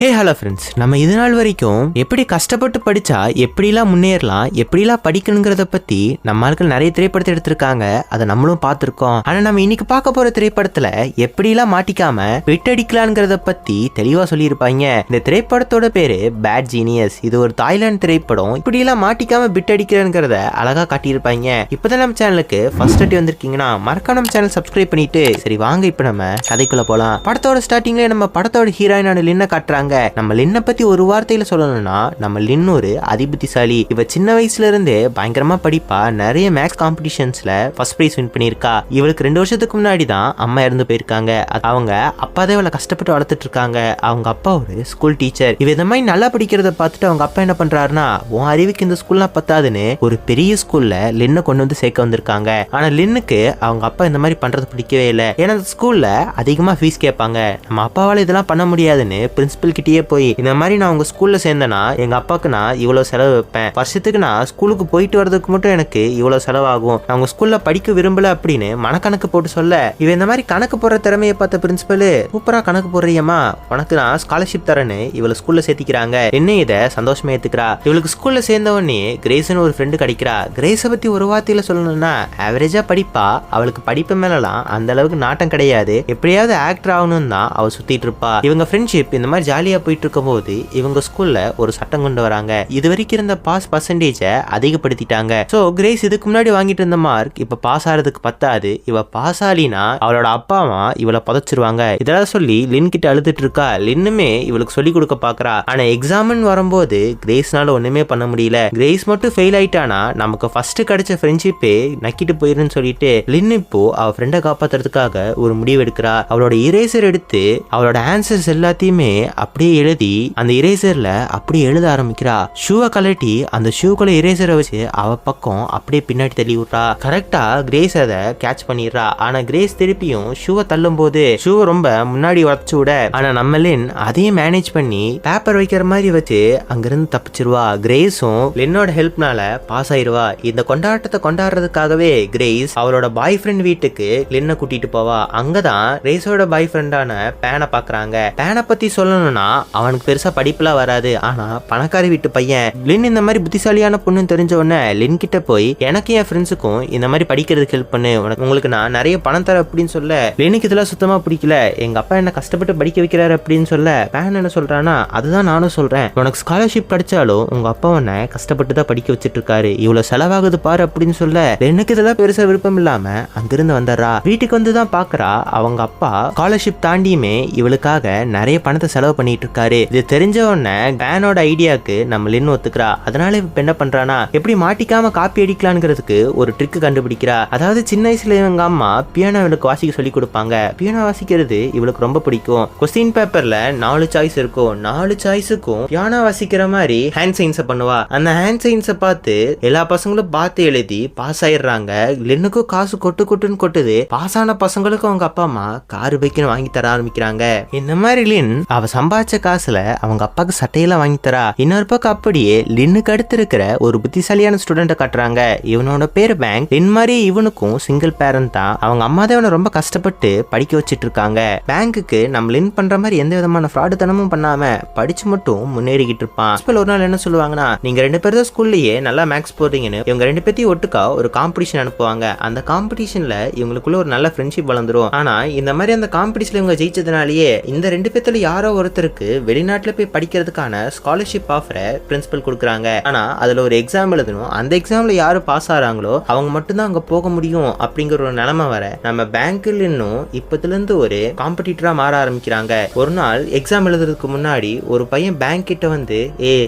Hello friends, நம்ம இது நாள் வரைக்கும் எப்படி கஷ்டப்பட்டு படிச்சா எப்படிலாம் முன்னேறலாம், எப்படிலாம் படிக்கணுங்கிறத பத்தி நம்ம ஆட்கள் நிறைய திரைப்படத்தை எடுத்திருக்காங்க. அதை நம்மளும் பார்த்துருக்கோம். ஆனா நம்ம இன்னைக்கு பார்க்க போற திரைப்படத்துல எப்படிலாம் மாட்டிக்காம விட்டடிக்கலாங்கிறத பத்தி தெளிவா சொல்லியிருப்பாங்க. இந்த திரைப்படத்தோட பேரு பேட் ஜீனியஸ். இது ஒரு தாய்லாந்து திரைப்படம். இப்படிலாம் மாட்டிக்காம விட்டடிக்கிறங்கிறத அழகா காட்டியிருப்பாங்க. இப்பதான் நம்ம சேனலுக்கு ஃபர்ஸ்ட் வாட்டி வந்திருக்கீங்கன்னா மறக்காம நம்ம சேனல் சப்ஸ்கிரைப் பண்ணிட்டு சரி வாங்க இப்ப நம்ம கதைக்குள்ள போலாம். படத்தோட ஸ்டார்டிங்ல நம்ம படத்தோட ஹீரோயினான லின்ன காட்டுறாங்க. நம்ம லின்ன பத்தி ஒரு வார்த்தையில சொல்லணும்னா நம்ம லின் ஒரு அதிபுத்திசாலி. இவ சின்ன வயசுல இருந்தே பயங்கரமா படிப்பா. நிறைய மேக்ஸ் காம்படிஷன்ஸ்ல ஃபர்ஸ்ட் பிரைஸ் வின் பண்ணிருக்கா. இவளுக்கு 2 வருஷத்துக்கு முன்னாடி தான் அம்மா இறந்து போயிருக்காங்க. அவங்க அப்பா தான் இவளை கஷ்டப்பட்டு வளர்த்துட்டு இருக்காங்க. அவங்க அப்பா ஒரு ஸ்கூல் டீச்சர். இவ இந்த மாதிரி நல்லா படிக்கிறத பார்த்துட்டு அவங்க அப்பா என்ன பண்றாருன்னா, உன் அறிவுக்கு இந்த ஸ்கூல்லாம் பத்தாதுன்னு ஒரு பெரிய ஸ்கூல்ல லின்ன கொண்டு வந்து சேர்க்க வந்திருக்காங்க. ஆனா லின்னுக்கு அவங்க அப்பா இந்த மாதிரி பண்றது பிடிக்கவே இல்லை. ஏன்னா அந்த ஸ்கூல்ல அதிகமா ஃபீஸ் கேட்பாங்க. நம்ம அப்பாவால இதெல்லாம் பண்ண முடியாதுன்னு பிரின்சிபல் கிட்டயே போய் இந்த மாதிரி நான் உங்க ஸ்கூல்ல சேர்ந்தேன்னா எங்க அப்பாவுக்கு நான் இவ்வளவு செலவு வைப்பேன். வருஷத்துக்கு நான் ஸ்கூலுக்கு போயிட்டு வரதுக்கு மட்டும் எனக்கு இவ்வளவு செலவாகும். நான் உங்க ஸ்கூல்ல படிக்க விரும்பல அப்படின்னு மனக்கணக்கு போட்டு சொல்ல, இவ இந்த மாதிரி கணக்கு போடுற திறமையை பார்த்த பிரின்சிபல், சூப்பரா கணக்கு போடுறியம்மா, உனக்கு நான் ஸ்காலர்ஷிப் தரேன்னு இவளை ஸ்கூல்ல சேர்த்திக்கிறாங்க. என்ன இதை சந்தோஷமா ஏத்துக்கிறா. இவளுக்கு ஸ்கூல்ல சேர்ந்த உடனே கிரேஸ்னு ஒரு ஃப்ரெண்டு கிடைக்கிறா. கிரேஸை பத்தி ஒரு வார்த்தையில சொல்லணும்னா ஆவரேஜா படிப்பா. அவளுக்கு படிப்பு மேலாம் அந்த அளவுக்கு நாட்டம் கிடையாது. எப்படியாவது ஆக்டர் ஆகணும் தான் அவ சுத்திட்டு இருப்பா. இவங்க ஃப்ரெண்ட்ஷிப் இந்த மாதிரி ஜாலியா போயிட்டு இருக்கும் போது இவங்க ஸ்கூல்ல ஒரு சட்டம் கொண்டு வராங்க. இது வரைக்கும் இருந்த பாஸ் பர்சன்டேஜ அதிகப்படுத்திட்டாங்க. சோ கிரேஸ் இதுக்கு முன்னாடி வாங்கிட்டு இருந்த மார்க் இப்ப பாஸ் ஆறதுக்கு பத்தாது. இவ பாஸ் ஆலினா அவளோட அப்பா அம்மா இவளை புதைச்சிருவாங்க. இதெல்லாம் சொல்லி லின் கிட்ட அழுதுட்டு இருக்கா. லின்னுமே இவளுக்கு சொல்லி கொடுக்க பாக்குறா. ஆனா எக்ஸாம்னு வரும்போது கிரேஸ்னால ஒண்ணுமே பண்ண முடியல. கிரேஸ் மட்டும் ஃபெயில் ஆயிட்டானா நமக்கு ஃபர்ஸ்ட் கிடைச்ச ஃப்ரெண்ட்ஷிப்பே நக்கிட்டு போயிருன்னு சொல்லிட்டு லின் இப்போ அவ ஃப்ரெண்டை காப்பாத்துறதுக்காக ஒரு முடிவு எடுக்கிறா. அவளோட இரேசர் எடுத்து அவளோட ஆன்சர்ஸ் எல்லாத்தையுமே அப்படியே எழுதி அந்த இரேசர்ல அப்படியே எழுத ஆரம்பிக்கிறா. ஷூவை கலட்டி அந்த ஷூக்குள்ள இரேசரை வச்சு அவ பக்கம் அப்படியே பின்னாடி தள்ளி விட்றா. கரெக்டா கிரேஸ் அதை கேட்ச் பண்ணிடுறா. ஆனா கிரேஸ் திருப்பியும் ஷூவை தள்ளும் போது ஷூவை ரொம்ப முன்னாடி உடச்சு விட, ஆனா நம்ம லின் அதையும் மேனேஜ் பண்ணி பேப்பர் வைக்கிற மாதிரி வச்சு அங்கிருந்து தப்பிச்சிருவா. கிரேஸும் லின்னோட ஹெல்ப்னால பாஸ் ஆயிருவா. இந்த கொண்டாட்டத்தை கொண்டாடுறதுக்காகவே கிரேஸ் அவளோட பாய் ஃப்ரெண்ட் வீட்டுக்கு லின்ன கூட்டிட்டு போவா. அங்கதான் கிரேஸோட பாய் ஃப்ரெண்டான பேனை பாக்குறாங்க. பேனை பத்தி சொல்லணும்னா அவனுக்கு பெருசா படிப்புலாம் வராது. ஆனா பணக்காரி வீட்டு பையன். லின் இந்த மாதிரி புத்திசாலியான பொண்ணுன்னு தெரிஞ்ச உடனே லின் கிட்ட போய் எனக்கு என் ஃப்ரெண்ட்ஸுக்கும் இந்த மாதிரி படிக்கிறதுக்கு ஹெல்ப் பண்ணு, உங்களுக்கு நான் நிறைய பணம் தரேன் அப்படின்னு சொல்ல, லினுக்கு இதெல்லாம் சுத்தமா பிடிக்கல. எங்க அப்பா என்ன கஷ்டப்பட்டு படிக்க வைக்கிறாரு அப்படின்னு சொல்ல, பேன் என்ன சொல்றானா, அதுதான் நானும் சொல்றேன், உனக்கு ஸ்காலர்ஷிப் கிடைச்சாலும் உங்க அப்பா உன்னை கஷ்டப்பட்டு தான் படிக்க வச்சிட்டு இருக்காரு, இவ்வளவு செலவாகுது பாரு அப்படின்னு சொல்ல, லினுக்கு இதெல்லாம் பெருசா விருப்பம் இல்லாம அங்கிருந்து வந்துடுறா. வீட்டுக்கு வந்துதான் பாக்குறா அவங்க அப்பா ஸ்காலர்ஷிப் தாண்டியுமே இவளுக்காக நிறைய பணத்தை செலவு பண்ணிட்டு இருக்காரு. இது தெரிஞ்ச உடனே பேனோட ஐடியாக்கு நம்ம லின் ஒத்துக்கிறா. அதனால இப்ப என்ன பண்றானா, எப்படி மாட்டிக்காம காப்பி அடிக்கலாம்ங்கிறதுக்கு ஒரு ட்ரிக் கண்டுபிடிக்கிறா. அதாவது சின்ன வயசுல இவங்க அம்மா பியானோ இவளுக்கு வாசிக்க சொல்லி கொடுப்பாங்க. பியானோ வாசிக்கிறது இவளுக்கு ரொம்ப பிடிக்கும். கொஸ்டின் பேப்பர்ல 4 சாய்ஸ் இருக்கும். 4 சாய்ஸுக்கும் பியானோ வாசிக்கிற மாதிரி ஹேண்ட் சைன்ஸை பண்ணுவா. அந்த ஹேண்ட் சைன்ஸை பார்த்து எல்லா பசங்களும் பார்த்து எழுதி பாஸ் ஆயிடுறாங்க. லின்னுக்கும் காசு கொட்டு கொட்டுன்னு கொட்டுது. பாஸ் ஆன பசங்களுக்கும் அவங்க அப்பா அம்மா காரு பைக்குன்னு வாங்கி தர ஆரம்பிக்கிறாங்க. இந்த மாதிரி லின் அவ சம்பாதிச்ச காசுல அவங்க அப்பாக்கு சட்டையெல்லாம் வாங்கி தரா. இன்னொரு பக்கம் அப்படியே லின்னுக்கு அடுத்து இருக்கிற ஒரு புத்திசாலியான ஸ்டூடெண்ட்டை காட்டுறாங்க. இவனோட பேரு பேங்க். லின் மாதிரி இவனுக்கும் சிங்கிள் பேரண்ட் தான். அவங்க அம்மா தான் இவனை ரொம்ப கஷ்டப்பட்டு படிக்க வச்சிட்டு இருக்காங்க. பேங்குக்கு நம்ம லின் பண்ற மாதிரி எந்த விதமான ஃப்ராடு தனமும் பண்ணாம படிச்சு மட்டும் முன்னேறிக்கிட்டு இருப்பான். ஒரு நாள் என்ன சொல்லுவாங்கன்னா, நீங்க 2 பேரும் ஸ்கூல்லயே நல்லா மேக்ஸ் போடுறீங்கன்னு இவங்க 2 பேத்தையும் ஒட்டுக்கா ஒரு காம்படிஷன் அனுப்புவாங்க. அந்த காம்படிஷன்ல இவங்களுக்குள்ள ஒரு நல்ல ஃப்ரெண்ட்ஷிப் வளர்ந்துரும். ஆனா இந்த மாதிரி அந்த காம்படிஷன்ல இவங்க ஜெயிச்சதுனாலேயே இந்த 2 பேத்துல யாரோ ஒருத்தருக்கு வெளிநாட்டுல போய் படிக்கிறதுக்கான ஸ்காலர்ஷிப் ஆஃபரை பிரின்சிபல் கொடுக்குறாங்க. ஆனா அதுல ஒரு எக்ஸாம் எழுதணும். அந்த எக்ஸாம்ல யாரு பாஸ் ஆறாங்களோ அவங்க மட்டும்தான் அங்க போக முடியும் அப்படிங்கிற ஒரு நிலைமை வர நம்ம பேங்க்ல இன்னும் இப்பத்துல இருந்து ஒரு காம்படிட்டரா மாற ஆரம்பிக்கிறாங்க. ஒரு நாள் எக்ஸாம் எழுதுறதுக்கு முன்னாடி ஒரு பையன் பேங்க் கிட்ட வந்து,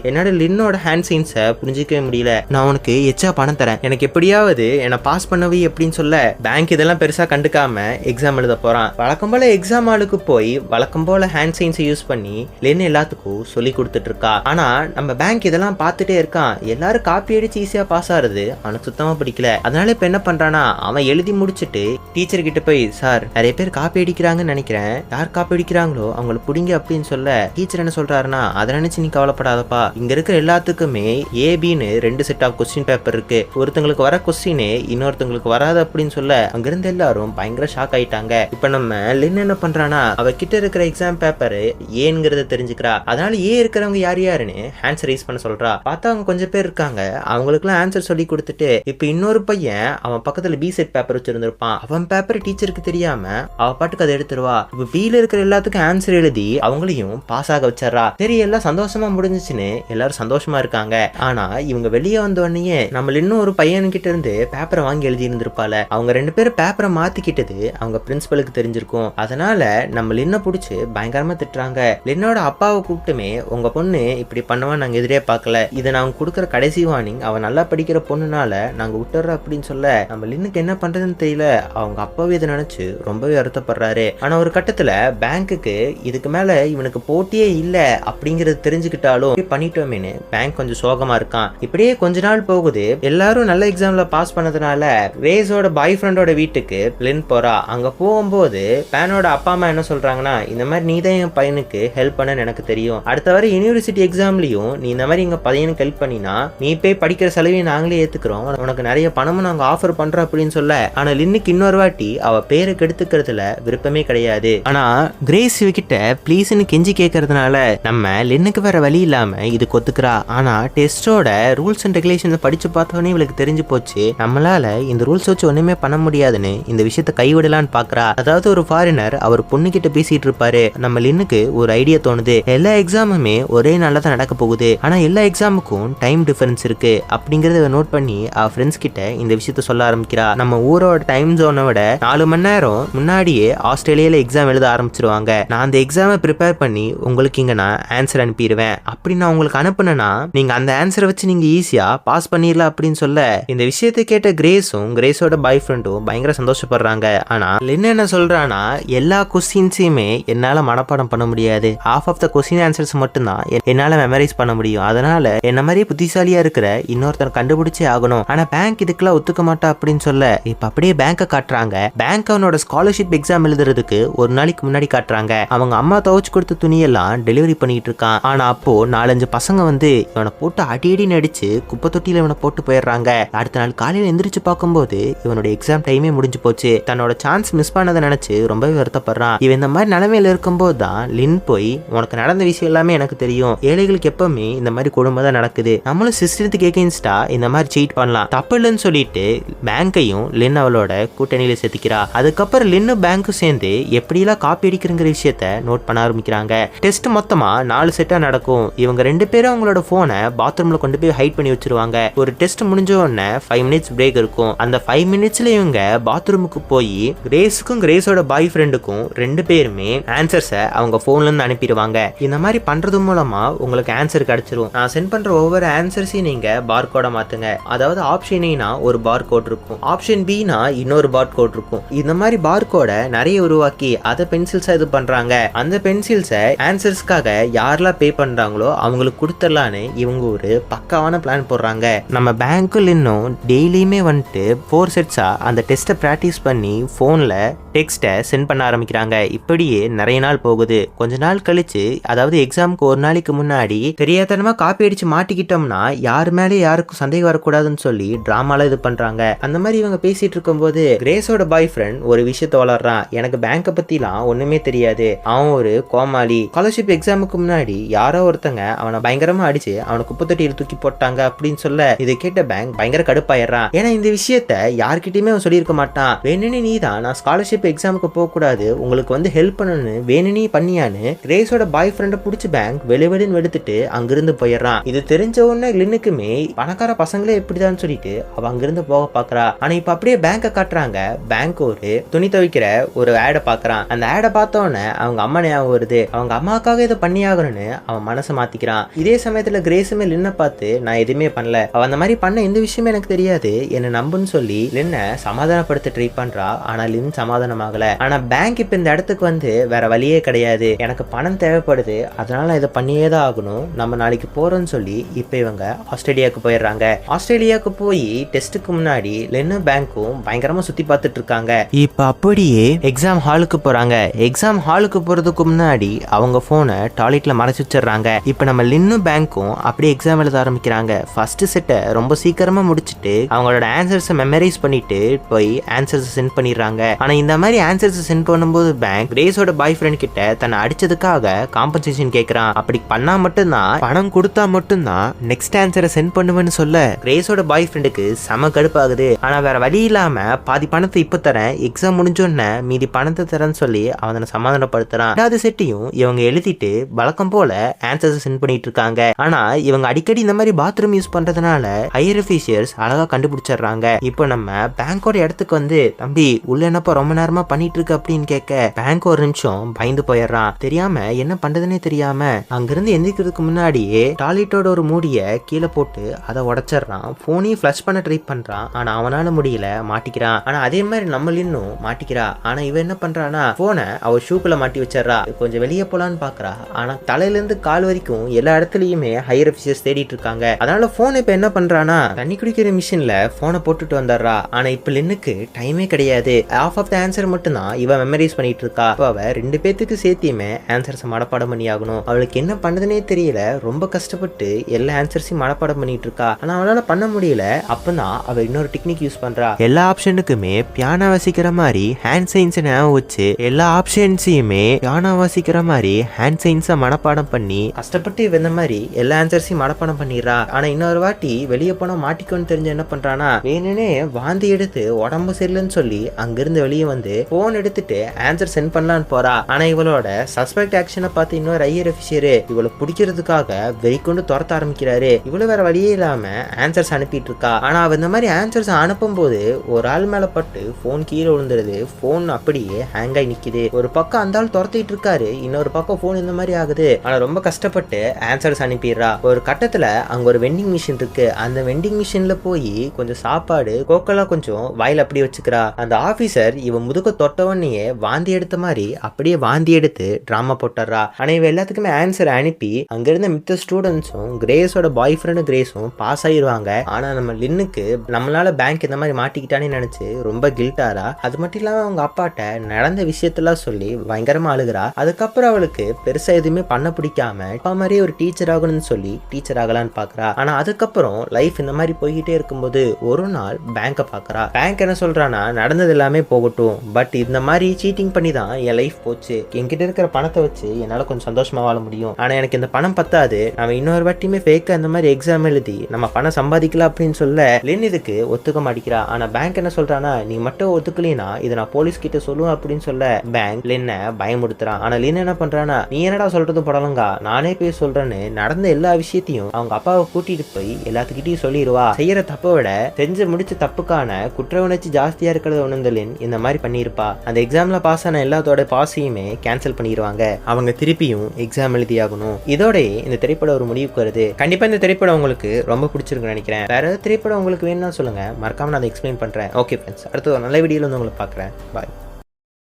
என்னோட லின்னோட ஹேண்ட் சைன்ஸை புரிஞ்சிக்கவே முடியல, நான் உனக்கு எச்சா பணம் தரேன், எனக்கு எப்படியாவது என்ன பாஸ் பண்ணவே அப்படின்னு சொல்ல, பேங்க் இதெல்லாம் பெருசா கண்டுக்காம எக்ஸாம் எழுத போறான். வழக்கம் போல எக்ஸாம் ஆளுக்கு போய் வழக்கம் போல ஹேண்ட் சைன்ஸை யூஸ் பண்ணி லின் எல்லாத்துக்கும் சொல்லி கொடுத்துட்டு இருக்கா. ஆனா நம்ம பேங்க் இதெல்லாம் பார்த்துட்டே இருக்கான். எல்லாரும் காப்பி அடிச்சு ஈஸியா பாஸ் ஆறது அவனுக்கு சுத்தமா பிடிக்கல. அதனால இப்ப என்ன பண்றானா, அவன் எழுதி முடிச்சுட்டு டீச்சர் கிட்ட போய், சார் நிறைய பேர் காப்பி அடிக்கிறாங்கன்னு நினைக்கிறேன், யார் காப்பி அடிக்கிறாங்களோ அவங்களை பிடிங்க அப்படின்னு சொல்ல, டீச்சர் என்ன சொல்றாருன்னா, அதை நினைச்சு நீ கவலைப்படாதப்பா, இங்க இருக்கிற எல்லாத்துக்குமே ஏபின்னு 2 செட் ஆஃப் கொஸ்டின் பேப்பர் இருக்கு, ஒருத்தங்களுக்கு வர கொஸ்டினே இன்னொருத்தங்களுக்கு வராது அப்படின்னு சொல்ல அங்கிருந்து எல்லாரும் பயங்கர ஷாக் ஆயிட்டாங்க. இப்ப நம்ம லின் என்ன பண்றானா, அவகிட்ட இருக்கிற எக்ஸாம் பேப்பர் ஏன் ஏங்கிறத தெரிஞ்சுக்கிறா. அதனால ஏ இருக்கிறவங்க யார் யாருன்னு ஆன்சர் ரைஸ் பண்ண சொல்றா. பார்த்தா அவங்க கொஞ்சம் பேர் இருக்காங்க, அவங்களுக்குலாம் ஆன்சர் சொல்லி கொடுத்துட்டு இப்ப இன்னொரு பையன் அவன் பக்கத்துல பி செட் பேப்பர் வச்சிருந்திருப்பான். அவன் பேப்பர் டீச்சருக்கு தெரியாம அவ பாட்டுக்கு அதை எடுத்துருவா. இப்ப பில இருக்கிற எல்லாத்துக்கும் ஆன்சர் எழுதி அவங்களையும் பாஸ் ஆக வச்சிடறா. சரி, எல்லாம் சந்தோஷமா முடிஞ்சிச்சுன்னு எல்லாரும் சந்தோஷமா இருக்காங்க. ஆனா இவங்க வெளியே வந்த உடனே நம்ம இன்னும் ஒரு பையன்கிட்ட இருந்து பேப்பரை வாங்கி எழுதி இருந்திருப்பால. அவங்க 2 பேரும் பேப்பரை மாத்திக்கிட்டது அவங்க பிரின்சிபலுக்கு தெரிஞ்சிருக்கும். அதனால நம்ம லின்ன புடிச்சு பயங்கரமா திட்டுறாங்க. லின்னோட அப்பாவை கூப்பிட்டுமே உங்க பொண்ணு இப்படி பண்ணுவான்னு நாங்க எதிரே பார்க்கல, இதை நாங்க கொடுக்குற கடைசி வார்னிங், அவன் நல்லா படிக்கிற பொண்ணுனால நாங்க விட்டுறோம் அப்படின்னு சொல்ல நம்ம லின்னுக்கு என்ன பண்றதுன்னு தெரியல. அவங்க அப்பாவே இதை நினைச்சு ரொம்பவே வருத்தப்படுறாரு. ஆனா ஒரு கட்டத்துல பேங்க்குக்கு இதுக்கு மேல இவனுக்கு போட்டியே இல்ல அப்படிங்கறது தெரிஞ்சுக்கிட்டாலும் பண்ணிட்டோமேனு பேங்க் கொஞ்சம் சோகமா இருக்கான். இப்படியே கொஞ்ச நாள் போகுது. எல்லாரும் நல்ல எக்ஸாம்ல பாஸ் பண்ணதுனால ரேஸோட பாய் ஃப்ரெண்டோட வீட்டுக்கு லின் போறா. அங்க போகும்போது பேனோட அப்பா அம்மா என்ன சொல்றாங்கன்னா, இந்த மாதிரி நீ தான் என் பையனுக்கு ஹெல்ப் பண்ணன்னு எனக்கு தெரியும், அடுத்த வர யூனிவர்சிட்டி எக்ஸாம்லயும் நீ இந்த மாதிரி எங்க பையனுக்கு ஹெல்ப் பண்ணினா நீ போய் படிக்கிற செலவையும் நாங்களே ஏத்துக்கிறோம், உனக்கு நிறைய பணமும் நாங்க ஆஃபர் பண்றோம் அப்படின்னு சொல்ல. ஆனா லின்னுக்கு இன்னொரு வாட்டி அவ பேரை கெடுத்துக்கிறதுல விருப்பமே கிடையாது. ஆனா கிரேஸ் இவகிட்ட ப்ளீஸ்னு கெஞ்சி கேட்கறதுனால நம்ம லின்னுக்கு வேற வழி இல்லாம இது கொத்துக்கிறா. ஆனா டெஸ்டோட ரூல்ஸ் அண்ட் ரெகுலேஷன் படிச்சு பார்த்தோன்னே இவளுக்கு தெரிஞ்சு போச்சு, நம்மளால இந்த ரூல்ஸ் வச்சு ஒண்ணுமே பண்ண முடியாதுன்னு இந்த விஷயத்த கைவிடலான்னு பாக்குறா. அதாவது ஒரு ஃபாரினர் அவர் பொண்ணு கிட்ட பேசிட்டு இருப்பாரு. நம்ம லின்னுக்கு ஒரு ஐடியா தோணுது, எல்லா எக்ஸாமுமே ஒரே நாள்ல தான் நடக்க போகுது, ஆனா எல்லா எக்ஸாமுக்கும் டைம் டிஃபரன்ஸ் இருக்கு அப்படிங்கறத நோட் பண்ணி அவ ஃப்ரெண்ட்ஸ் கிட்ட இந்த விஷயத்த சொல்ல ஆரம்பிக்கிறா. நம்ம ஊரோட டைம் ஜோனை விட 4 மணி நேரம் முன்னாடியே ஆஸ்திரேலியால எக்ஸாம் எழுத ஆரம்பிச்சிருவாங்க. நான் அந்த எக்ஸாமை ப்ரிப்பேர் பண்ணி உங்களுக்கு இங்க நான் ஆன்சர் அனுப்பிடுவேன். அப்படி நான் உங்களுக்கு அனுப்புனா நீங்க அந்த ஆன்சரை வச்சு நீங்க ஈஸியா பாஸ் பண்ணிடலாம் அப்படின்னு சொல்ல, இந்த விஷயத்தை கேட்ட கிரேஸும் கிரேஸோட பாய் ஃப்ரெண்டும் பயங்கர சந்தோஷப்படுறாங்க. ஆனா லின் என்ன சொல்றானா, எல்லா கொஸ்டின்ஸையுமே என்னால மனப்பாடம் பண்ண முடியாது, half of the question answers மட்டும்தான் என்னால மெமரைஸ் பண்ண முடியும், அதனால என்ன மாதிரி புத்திசாலியா இருக்கிற இன்னொருத்தர் கண்டுபிடிச்சே ஆகணும். ஆனா பேங்க் இதுக்கெல்லாம் ஒத்துக்க மாட்டா அப்படின்னு சொல்ல, இப்ப அப்படியே பேங்க காட்டுறாங்க. பேங்க் அவனோட ஸ்காலர்ஷிப் எக்ஸாம் எழுதுறதுக்கு ஒரு நாளைக்கு முன்னாடி காட்டுறாங்க. அவங்க அம்மா துவைச்சு கொடுத்த துணியெல்லாம் டெலிவரி பண்ணிட்டு இருக்கான். ஆனா அப்போ 4-5 பசங்க வந்து இவனை போட்டு அடி நடிச்சு குப்பை தொட்டியில இவனை போட்டு போயிடுறாங்க. அடுத்த நாள் காலையில எந்திரிச்சு பார்க்கும்போது இவனோட எக்ஸாம் டைமே முடிஞ்சு போச்சு. தன்னோட சான்ஸ் மிஸ் பண்ணதை நினைச்சு ரொம்பவே வருத்தப்படுறான். இவன் இந்த மாதிரி நிலைமையில இருக்கும்போது தான் லின் போய், உனக்கு நடந்த விஷயம் எல்லாமே எனக்கு தெரியும், ஏழைகளுக்கு எப்பவுமே இந்த மாதிரி கொடுமை தான் நடக்குது, நம்மளும் சிஸ்டத்துக்கு எகெயின்ஸ்டா இந்த மாதிரி சீட் பண்ணலாம், தப்பு இல்லைன்னு சொல்லிட்டு பேங்கையும் லின் அவளோட கூட்டணியில சேர்த்துக்கிறா. அதுக்கப்புறம் லின்னு பேங்க்கும் சேர்ந்து எப்படிலாம் காப்பி அடிக்கிறங்கிற விஷயத்த நோட் பண்ண ஆரம்பிக்கிறாங்க. டெஸ்ட் மொத்தமா 4 செட்டா நடக்கும். இவங்க 2 பேரும் அவங்களோட போனை பாத்ரூம்ல கொண்டு போய் ஹைட் பண்ணி வச்சிருவாங்க. ஒரு டெஸ்ட் முடிஞ்ச உடனே 5 மினிட்ஸ் பிரேக் இருக்கும். அந்த 5 மினிட்ஸ்ல இவங்க பாத்ரூமுக்கு போய் கிரேஸுக்கும் கிரேஸோட பாய் ஃப்ரெண்டுக்கும் 2 பேருமே ஆன்சர்ஸை அவங்க போன்ல இருந்து அனுப்பிடுவாங்க. இந்த மாதிரி பண்றது மூலமா உங்களுக்கு ஆன்சர் கிடைச்சிரும். நான் சென்ட் பண்ற ஒவ்வொரு ஆன்சர்ஸையும் நீங்க பார்கோட மாத்துங்க. அதாவது ஆப்ஷன் ஏனா ஒரு பார் கோட் இருக்கும், ஆப்ஷன் பினா இன்னொரு பார் கோட் இருக்கும். இந்த மாதிரி பார் கோட நிறைய உருவாக்கி அதை பென்சில்ஸா இது பண்றாங்க. அந்த பென்சில்ஸை ஆன்சர்ஸ்க்காக யாரெல்லாம் பே பண்றாங்களோ அவங்களுக்கு கொடுத்துடலான்னு இவங்க ஒரு பக்காவான பிளான் போடுறாங்க. நம்ம பேங்க்ல இன்னும் டெய்லியுமே வந்துட்டு 4 செட்ஸா அந்த டெஸ்ட்டை பிராக்டிஸ் பண்ணி போன்ல டெக்ஸ்ட்டை சென்ட் பண்ண ஆரம்பிக்கிறாங்க. இப்படியே நிறைய நாள் போகுது. கொஞ்ச நாள் கழிச்சு, அதாவது எக்ஸாமுக்கு ஒரு நாளைக்கு முன்னாடி தெரியாதனமா காப்பி அடிச்சு மாட்டிக்கிட்டோம்னா யாரு மேலே யாருக்கும் சந்தேகம் வரக்கூடாதுன்னு சொல்லி டிராமால இது பண்றாங்க. அந்த மாதிரி இவங்க பேசிட்டு இருக்கும்போது கிரேஸோட பாய் ஃப்ரெண்ட் ஒரு விஷயத்த வளர்றான். எனக்கு பேங்கை பத்திலாம் ஒண்ணுமே தெரியாது, அவன் ஒரு கோமாளி, ஸ்காலர்ஷிப் எக்ஸாமுக்கு முன்னாடி யாரோ ஒருத்தங்க அவனை பயங்கரமா அடிச்சு அவனை குப்பை தொட்டியில் தூக்கி போட்டாங்க அப்படின்னு சொல்ல, இதை கேட்ட பேங்க் பயங்கர கடுப்பாயிடுறான். ஏன்னா இந்த விஷயத்த யார்கிட்டயுமே அவன் சொல்லியிருக்க மாட்டான். வேணும்னே நீ தான் நான் ஸ்காலர்ஷிப் எக்ஸாமுக்கு போக கூடாது, உங்களுக்கு வந்து ஹெல்ப் பண்ணணும்னு வேணும்னே பண்ணியான்னு கிரேஸோட பாய் ஃப்ரெண்டை பிடிச்சி பேங்க் வெளிவெளின்னு எடுத்துட்டு அங்கிருந்து போயிடுறான். இது தெரிஞ்ச உடனே லின்னுக்குமே பணக்கார பசங்களே எப்படிதான் சொல்லிட்டு அவ அங்கிருந்து போக பாக்குறா. ஆனா இப்ப அப்படியே பேங்கை காட்டுறாங்க. பேங்க் ஒரு துணி துவைக்கிற ஒரு ஆடை பாக்குறான். அந்த ஆடை பார்த்த உடனே அவங்க அம்மா ஞாபகம் வருது. அவங்க அம்மாக்காக இதை பண்ணி ஆகணும்னு அவன் மனசை மாத்திக்கிறான். இதே சமயத்துல கிரேஸுமே லின்னை பார்த்து, நான் எதுவுமே பண்ணல, அவன் அந்த மாதிரி பண்ண எந்த விஷயமே எனக்கு தெரியாது, என்ன நம்புன்னு சொல்லி லின்னை சமாதானப்படுத்த ட்ரை பண்றா. ஆனா லின் சமாதானம் ஆகல. ஆனா பேங்க் இப்ப இந்த இடத்துக்கு வந்து வேற வழியே கிடையாது, எனக்கு பணம் தேவைப்படுது, அதனால இதை பண்ணியே தான் ஆகணும், நம்ம நாளைக்கு போறோம்னு சொல்லி இப்ப இவங்க ஆஸ்திரேலியாவுக்கு போயிடுறாங்க. ஆஸ்திரேலியாவுக்கு போய் டெஸ்ட்டுக்கு முன்னாடி லின்னும் பேங்க்கும் பயங்கரமா சுத்தி பார்த்துட்டு இருக்காங்க. இப்ப அப்படியே எக்ஸாம் ஹாலுக்கு போறாங்க. எக்ஸாம் ஹாலுக்கு போறதுக்கு முன்னாடி அவங்க போனை டாய்லெட்ல மறைச்சு வச்சிடறாங்க. இப்ப நம்ம லின்னும் பேங்க்கும் அப்படியே எக்ஸாம் எழுத ஆரம்பிக்கிறாங்க. ஃபர்ஸ்ட் செட்டை ரொம்ப சீக்கிரமா முடிச்சுட்டு அவங்களோட ஆன்சர்ஸை மெமரைஸ் பண்ணிட்டு போய் ஆன்சர்ஸ் சென்ட் பண்ணிடுறாங்க. ஆனா இந்த மாதிரி ஆன்சர்ஸ் சென்ட் பண்ணும்போது பேங்க் கிரேஸோட பாய் ஃப்ரெண்ட் கிட்ட தன்னை அடிச்சதுக்காக காம்பன்சேஷன் கேட்கறான். அப்படி பண்ணா மட்டும்தான் பணம் கொடுத்தா மட்டும்தான் நெக்ஸ்ட் ஆன்சரை சென்ட் பண்ணுவேன்னு சொல்ல கிரேஸோட பாய் ஃப்ரெண்டுக்கு செம கடுப்பாகுது. ஆனா வேற வழி இல்லாம பாதி பணத்தை இப்ப தரேன், எக்ஸாம் முடிஞ்சோன்னு மீதி பணத்தை தரேன்னு சொல்லி அவனை சமாதானப்படுத்துறான். ரெண்டாவது செட்டையும் இவங்க எழுதிட்டு வழக்கம் போல ஆன்சர்ஸ் சென்ட் பண்ணிட்டு இருக்காங்க. ஆனா இவங்க அடிக்கடி இந்த மாதிரி பாத்ரூம் யூஸ் பண்றதுனால ஹையர் ஆபீசர்ஸ் அழகா கண்டுபிடிச்சிடுறாங்க. இப்போ நம்ம பேங்கோட இடத்துக்கு வந்து தம்பி உள்ள என்னப்பா ரொம்ப நேரமா பண்ணிட்டு இருக்கு அப்படின்னு கேட்க பேங்க் ஒரு நிமிஷம் பயந்து போயிடுறான். தெரியாம என்ன பண்றதுன்னே தெரியாம அங்கிருந்து எந்திரிக்கிறதுக்கு முன்னாடியே டாய்லெட்டோட ஒரு மூடிய கீழே போட்டு அதை உடைச்சிடறான். போனையும் ஃபிளஷ் பண்ண ட்ரை பண்றான். ஆனா அவனால முடியல, மாட்டிக்கிறான். ஆனா அதே மாதிரி நம்ம இன்னும் மாட்டிக்கிறா. ஆனா இவ என்ன பண்றானா போனை அவ ஷூக்குள்ள மாட்டி வச்சிடறா. கொஞ்சம் வெளியே போலான்னு பாக்குறா. ஆனா தலையில இருந்து கால் வரைக்கும் எல்லா இடத்துலயுமே ஹையர் ஆபீசர்ஸ் தேடிட்டு இருக்காங்க. அதனால போன் இப்ப என்ன பண்றானா தண்ணி குடிக்கிற மிஷின்ல போனை போட்டுட்டு வந்துடுறா. ஆனா இப்ப லின்னுக்கு டைமே கிடையாது. ஆஃப் ஆஃப் த ஆன்சர் மட்டும் தான் இவ மெமரைஸ் பண்ணிட்டு இருக்கா. அவ ரெண்டு பேத்துக்கு சேர்த்தியுமே ஆன்சர்ஸ் மனப்பாடம் பண்ணி ஆகணும். அவளுக்கு என்ன பண்ணதுன்னே தெரியல. ரொம்ப கஷ்டப்பட்டு எல்லா ஆன்சர்ஸையும் மனப்பாடம் பண்ணிட்டு இருக்கா. ஆனா அவளால பண்ண முடியல. அப்பதான் அவ இன்னொரு டெக்னிக் யூஸ் பண்றா. எல்லா ஆப்ஷனுக்குமே பியானோ வாசிக்கிற மாதிரி ஹேண்ட் சைன்ஸ் ஞாபகம் வச்சு எல்லா ஆப்ஷன்ஸையுமே பியானோ வாசிக்கிற மாதிரி ஹேண்ட் சைன்ஸை மனப்பாடம் பண்ணி கஷ்டப்பட்டு இந்த மாதிரி எல்லா ஆன்சர்ஸையும் மனப்பாடம் பண்ணிடுறா. ஆனா இன்னொரு வாட்டி வெளியே போனா மாட்டிக்கோன்னு தெரிஞ்ச என்ன பண்றானா வேணுனே வாந்தி எடுத்து உடம்பு சரியில்லைன்னு சொல்லி அங்கிருந்து வெளியே வந்து போன் எடுத்துட்டு ஆன்சர் சென்ட் பண்ணலான்னு போறா. ஆனா இவளோட சஸ்பெக்ட் ஆக்ஷனை பார்த்து இன்னொரு ஹையர் ஆபீசர் இவளை பிடிக்கிறதுக்காக வெறிக்கொண்டு துரத்த ஆரம்பிக்கிறாரு. இவ்வளவு வேற வழியே இல்லாம ஆன்சர்ஸ் அனுப்பிட்டு இருக்கா. ஆனா அவ இந்த மாதிரி ஆன்சர்ஸ் அனுப்பும் போது ஒரு ஆள் மேல பட்டு போன் கீழே விழுந்துருது. போன் அப்படியே ஹேங் ஆகி நிக்குது. ஒரு பக்கம் அந்த ஆள் துரத்திட்டு இருக்காரு, இன்னொரு பக்கம் போன் இந்த மாதிரி ஆகுது. ஆனா ரொம்ப கஷ்டப்பட்டு ஆன்சர்ஸ் அனுப்பிடுறா. ஒரு கட்டத்துல அங்க ஒரு வெண்டிங் மிஷின் இருக்கு. அந்த வெண்டிங் மிஷின்ல போய் கொஞ்சம் சாப்பாடு கோக்கெல்லாம் கொஞ்சம் வாயில அப்படியே வச்சுக்கிறா. அந்த ஆபீசர் இவ முதுக தொட்டவனையே வாந்தி எடுத்த மாதிரி அப்படியே வாந்தி எடுத்து டிராமா போட்டுறா. ஆனா இவ எல்லாத்துக்குமே ஆன்சர் அனுப்பி அங்க இருந்த மித்த ஸ்டூடெண்ட்ஸும் கிரேஸோட பாய் ஃப்ரெண்டும் கிரேஸும் பாஸ் ஆயிருவாங்க. ஆனா நம்ம லின்னுக்கு நம்மளால பேங்க் இந்த மாதிரி மாட்டிக்கிட்டானே நினைச்சு ரொம்ப கில்ட்டாரா. அது மட்டும் இல்லாம அவங்க அப்பாட்ட நடந்த விஷயத்தெல்லாம் சொல்லி பயங்கரமா அழுகிறா. அதுக்கப்புறம் அவளுக்கு பெருசா எதுவுமே பண்ண பிடிக்காம அப்பா மாதிரியே ஒரு டீச்சர் ஆகணும்னு சொல்லி டீச்சர் ஆகலான்னு பாக்குறா. ஆனா அதுக்கப்புறம் லைஃப் இந்த மாதிரி போய்கிட்டே இருக்கும்போது ஒரு நாள் பேங்கை பாக்குறா. பேங்க் என்ன சொல்றானா நடந்தது எல்லாமே போகட்டும், பட் இந்த மாதிரி சீட்டிங் பண்ணி தான் என் லைஃப் போச்சு. என்கிட்ட இருக்கிற பணத்தை வச்சு என்னால கொஞ்சம் சந்தோஷமா வாழ முடியும். ஆனா எனக்கு இந்த பணம் பத்தாது. நம்ம இன்னொரு வாட்டியுமே ஃபேக்கா இந்த மாதிரி எக்ஸாம் எழுதி நம்ம பணம் சம்பாதிக்கலாம் அப்படின்னு சொல்ல லின் இதுக்கு ஒத்துக்க மாட்டேங்கிறா. ஆனா பேங்க் என்ன சொல்றானா நீ மட்டும் ஒத்துக்கலனா இதை நான் போலீஸ் கிட்ட சொல்லுவேன் அப்படின்னு சொல்ல பேங்க் லின்னை பயமுடுத்துறான். ஆனா லின் என்ன பண்றானா நீ என்னடா சொல்றது படலங்கா, நானே போய் சொல்றேன்னு நடந்த எல்லா விஷயத்தையும் அவங்க அப்பாவை கூட்டிட்டு போய் எல்லாத்துக்கிட்டையும் சொல்லிடுவா. செய்யற தப்பை விட செஞ்சு முடிச்ச தப்புக்கான குற்ற உணர்ச்சி ஜாஸ்தியா இருக்கிறத உணர்ந்தலின் இந்த மாதிரி பண்ணியிருப்பா. அந்த எக்ஸாம்ல பாஸ் ஆன எல்லாத்தோட பாஸையுமே கேன்சல் பண்ணிடுவாங்க. அவங்க திருப்பியும் எக்ஸாம் எழுதியாகணும். இதோட இந்த திரைப்படம் ஒரு முடிவுக்கு வருது. கண்டிப்பா இந்த திரைப்படம் உங்களுக்கு ரொம்ப பிடிச்சிருக்குன்னு நினைக்கிறேன். வேற ஏதாவது திரைப்படம் உங்களுக்கு வேணும்னா சொல்லுங்க, மறக்காம நான் அதை எக்ஸ்பிளைன் பண்றேன். ஓகே ஃப்ரெண்ட்ஸ், அடுத்து ஒரு நல்ல வீடியோல வந்து உங்களை பார்க்குறேன். பாய்.